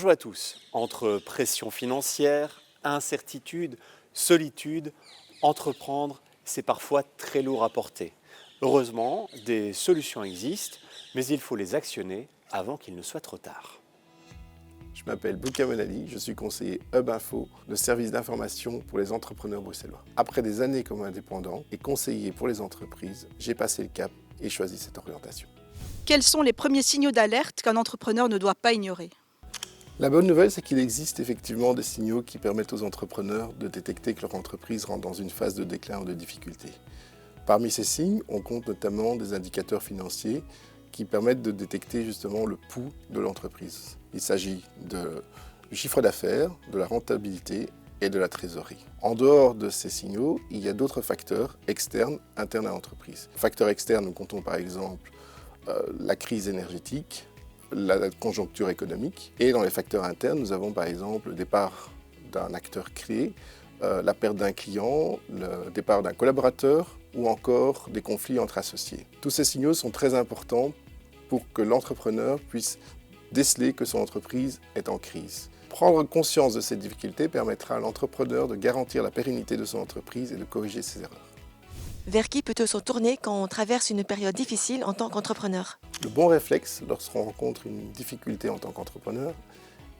Bonjour à tous. Entre pression financière, incertitude, solitude, entreprendre, c'est parfois très lourd à porter. Heureusement, des solutions existent, mais il faut les actionner avant qu'il ne soit trop tard. Je m'appelle Bouka Monali, je suis conseiller Hub Info, le service d'information pour les entrepreneurs bruxellois. Après des années comme indépendant et conseiller pour les entreprises, j'ai passé le cap et choisi cette orientation. Quels sont les premiers signaux d'alerte qu'un entrepreneur ne doit pas ignorer ? La bonne nouvelle, c'est qu'il existe effectivement des signaux qui permettent aux entrepreneurs de détecter que leur entreprise rentre dans une phase de déclin ou de difficulté. Parmi ces signes, on compte notamment des indicateurs financiers qui permettent de détecter justement le pouls de l'entreprise. Il s'agit du chiffre d'affaires, de la rentabilité et de la trésorerie. En dehors de ces signaux, il y a d'autres facteurs externes, internes à l'entreprise. Facteurs externes, nous comptons par exemple la crise énergétique, la conjoncture économique. Et dans les facteurs internes, nous avons par exemple le départ d'un acteur clé, la perte d'un client, le départ d'un collaborateur ou encore des conflits entre associés. Tous ces signaux sont très importants pour que l'entrepreneur puisse déceler que son entreprise est en crise. Prendre conscience de ces difficultés permettra à l'entrepreneur de garantir la pérennité de son entreprise et de corriger ses erreurs. Vers qui peut-on se tourner quand on traverse une période difficile en tant qu'entrepreneur ? Le bon réflexe, lorsqu'on rencontre une difficulté en tant qu'entrepreneur,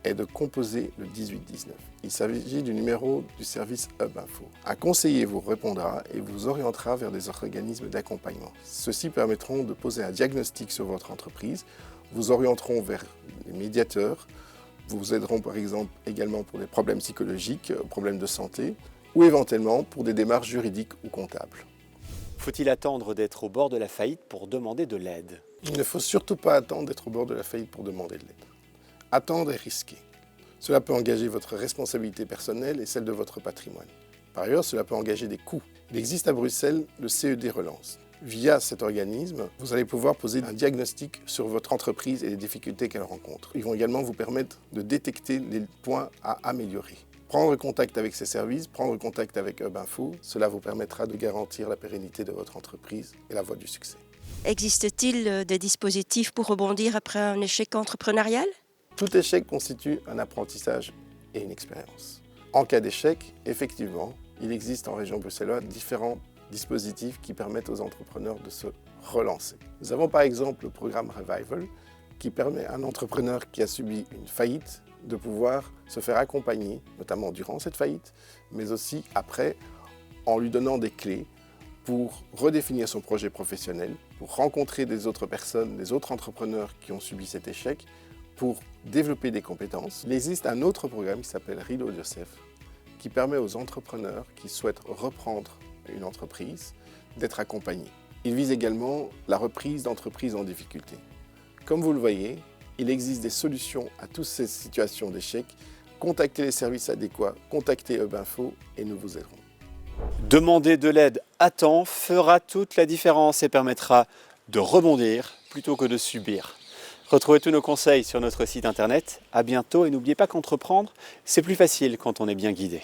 est de composer le 1819. Il s'agit du numéro du service Hub Info. Un conseiller vous répondra et vous orientera vers des organismes d'accompagnement. Ceux-ci permettront de poser un diagnostic sur votre entreprise, vous orienteront vers les médiateurs, vous aideront par exemple également pour des problèmes psychologiques, problèmes de santé, ou éventuellement pour des démarches juridiques ou comptables. Faut-il attendre d'être au bord de la faillite pour demander de l'aide ? Il ne faut surtout pas attendre d'être au bord de la faillite pour demander de l'aide. Attendre est risqué. Cela peut engager votre responsabilité personnelle et celle de votre patrimoine. Par ailleurs, cela peut engager des coûts. Il existe à Bruxelles le CED Relance. Via cet organisme, vous allez pouvoir poser un diagnostic sur votre entreprise et les difficultés qu'elle rencontre. Ils vont également vous permettre de détecter les points à améliorer. Prendre contact avec ces services, prendre contact avec Hub Info, cela vous permettra de garantir la pérennité de votre entreprise et la voie du succès. Existe-t-il des dispositifs pour rebondir après un échec entrepreneurial ? Tout échec constitue un apprentissage et une expérience. En cas d'échec, effectivement, il existe en région bruxelloise différents dispositifs qui permettent aux entrepreneurs de se relancer. Nous avons par exemple le programme Revival qui permet à un entrepreneur qui a subi une faillite de pouvoir se faire accompagner, notamment durant cette faillite, mais aussi après, en lui donnant des clés pour redéfinir son projet professionnel, pour rencontrer des autres personnes, des autres entrepreneurs qui ont subi cet échec, pour développer des compétences. Il existe un autre programme qui s'appelle Reload Yourself, qui permet aux entrepreneurs qui souhaitent reprendre une entreprise d'être accompagnés. Il vise également la reprise d'entreprises en difficulté. Comme vous le voyez, il existe des solutions à toutes ces situations d'échec. Contactez les services adéquats, contactez Hub Info et nous vous aiderons. Demander de l'aide à temps fera toute la différence et permettra de rebondir plutôt que de subir. Retrouvez tous nos conseils sur notre site internet. À bientôt et n'oubliez pas qu'entreprendre, c'est plus facile quand on est bien guidé.